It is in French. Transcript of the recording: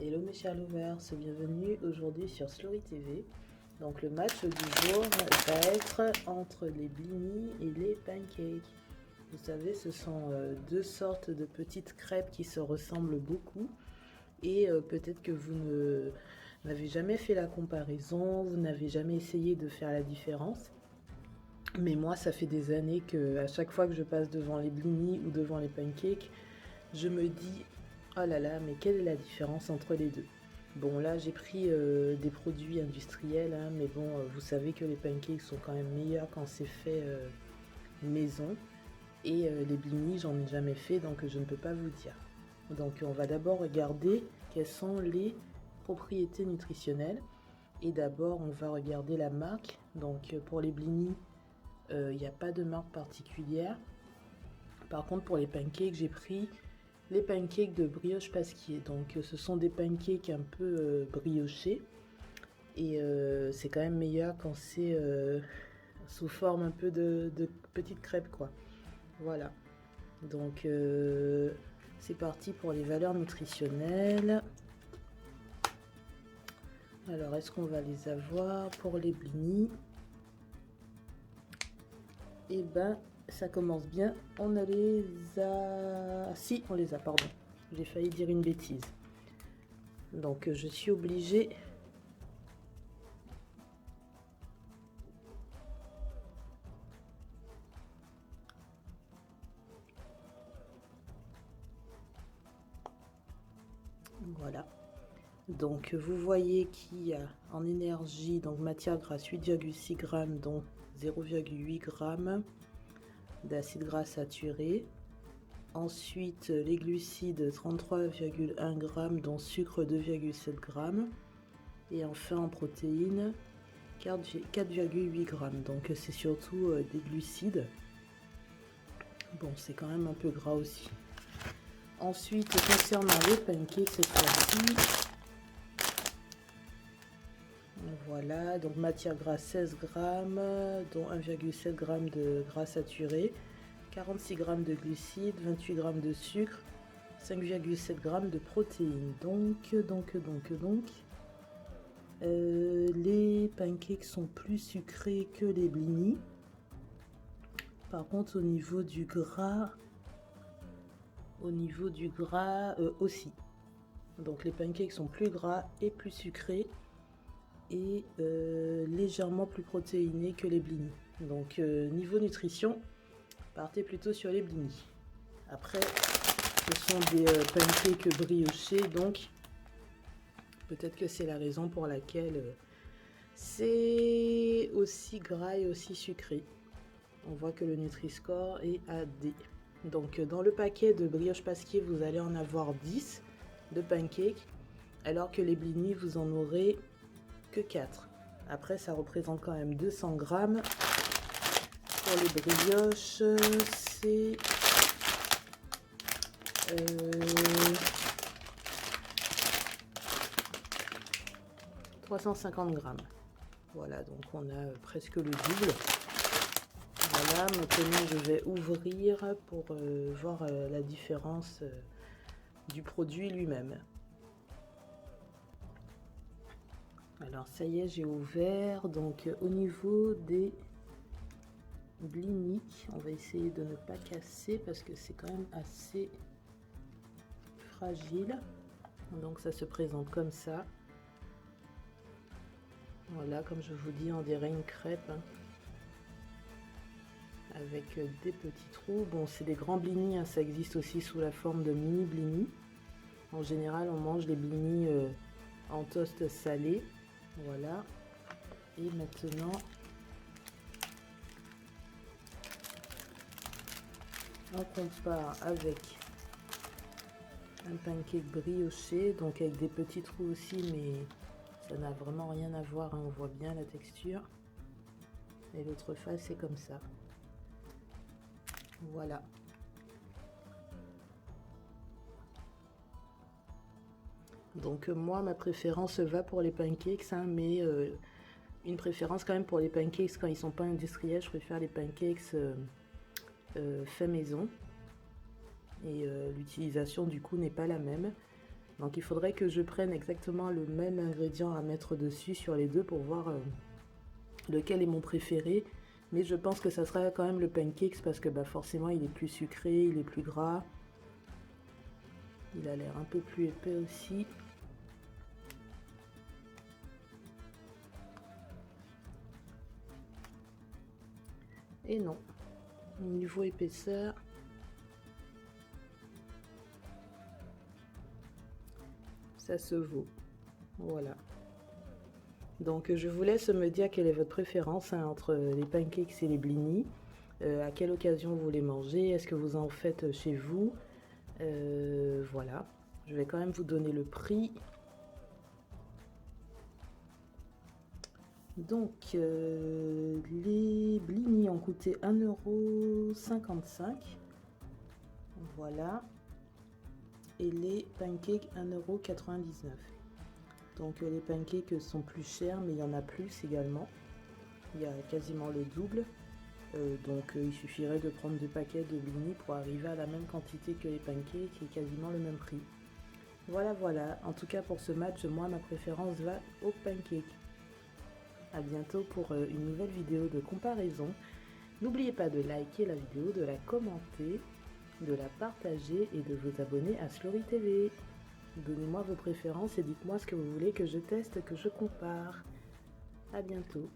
Hello mes chers lovers, bienvenue aujourd'hui sur Slory TV. Donc le match du jour va être entre les blinis et les pancakes. Vous savez, ce sont deux sortes de petites crêpes qui se ressemblent beaucoup. Et peut-être que vous n'avez jamais fait la comparaison, vous n'avez jamais essayé de faire la différence. Mais moi, ça fait des années que à chaque fois que je passe devant les blinis ou devant les pancakes, je me dis oh là là, mais quelle est la différence entre les deux? Bon, là, j'ai pris des produits industriels, hein, mais bon, vous savez que les pancakes sont quand même meilleurs quand c'est fait maison. Et les blinis, j'en ai jamais fait, donc je ne peux pas vous dire. Donc, on va d'abord regarder quelles sont les propriétés nutritionnelles. Et d'abord, on va regarder la marque. Donc, pour les blinis, il n'y a pas de marque particulière. Par contre, pour les pancakes, j'ai pris les pancakes de Brioche Pasquier. Donc ce sont des pancakes un peu briochés. Et c'est quand même meilleur quand c'est sous forme un peu de petites crêpes, quoi. Voilà. Donc c'est parti pour les valeurs nutritionnelles. Alors, est-ce qu'on va les avoir pour les blinis? Eh ben, ça commence bien. On a les a... Si, on les a, pardon. J'ai failli dire une bêtise. Donc, je suis obligée... Voilà. Donc, vous voyez qu'il y a en énergie, donc matière grasse, 8,6 grammes, dont 0,8 grammes d'acide gras saturé. Ensuite, les glucides, 33,1 grammes, dont sucre, 2,7 grammes. Et enfin, en protéines, 4,8 grammes. Donc, c'est surtout des glucides. Bon, c'est quand même un peu gras aussi. Ensuite, concernant les pancakes, cette fois-ci, voilà, donc matière grasse 16 grammes, dont 1,7 g de gras saturé, 46 g de glucides, 28 g de sucre, 5,7 g de protéines. Donc, les pancakes sont plus sucrés que les blinis. Par contre, au niveau du gras aussi. Donc les pancakes sont plus gras et plus sucrés et légèrement plus protéinés que les blinis. Donc niveau nutrition, partez plutôt sur les blinis. Après, ce sont des pancakes briochés, donc peut-être que c'est la raison pour laquelle c'est aussi gras et aussi sucré. On voit que le Nutri-Score est à D. Donc dans le paquet de Brioche Pasquier, vous allez en avoir 10 de pancakes, alors que les blinis, vous en aurez que 4. Après, ça représente quand même 200 grammes. Pour les brioches, c'est 350 grammes. Voilà, donc on a presque le double. Voilà, maintenant je vais ouvrir pour voir la différence du produit lui-même. Alors ça y est, j'ai ouvert. Donc au niveau des blinis, on va essayer de ne pas casser parce que c'est quand même assez fragile. Donc ça se présente comme ça. Voilà, comme je vous dis, on dirait une crêpe, hein, avec des petits trous. Bon, c'est des grands blinis, hein, ça existe aussi sous la forme de mini blinis. En général, on mange les blinis en toast salé. Voilà. Et maintenant, on compare avec un pancake brioché, donc avec des petits trous aussi, mais ça n'a vraiment rien à voir, hein, on voit bien la texture. Et l'autre face, c'est comme ça. Voilà. Donc moi, ma préférence va pour les pancakes, hein, mais une préférence quand même pour les pancakes quand ils sont pas industriels. Je préfère les pancakes fait maison. Et l'utilisation du coup n'est pas la même. Donc il faudrait que je prenne exactement le même ingrédient à mettre dessus sur les deux pour voir lequel est mon préféré. Mais je pense que ça sera quand même le pancakes parce que bah, forcément il est plus sucré, il est plus gras. Il a l'air un peu plus épais aussi. Et non, niveau épaisseur, ça se vaut. Voilà. Donc je vous laisse me dire quelle est votre préférence hein, entre les pancakes et les blinis. À quelle occasion vous les mangez? Est-ce que vous en faites chez vous? Voilà. Je vais quand même vous donner le prix. Donc les blinis ont coûté 1,55 €. Voilà. Et les pancakes 1,99 €. Donc les pancakes sont plus chers, mais il y en a plus également. Il y a quasiment le double. Donc il suffirait de prendre 2 paquets de blinis pour arriver à la même quantité que les pancakes et quasiment le même prix. Voilà, voilà. En tout cas pour ce match, moi ma préférence va aux pancakes. A bientôt pour une nouvelle vidéo de comparaison. N'oubliez pas de liker la vidéo, de la commenter, de la partager et de vous abonner à Slory TV. Donnez-moi vos préférences et dites-moi ce que vous voulez que je teste, que je compare. À bientôt.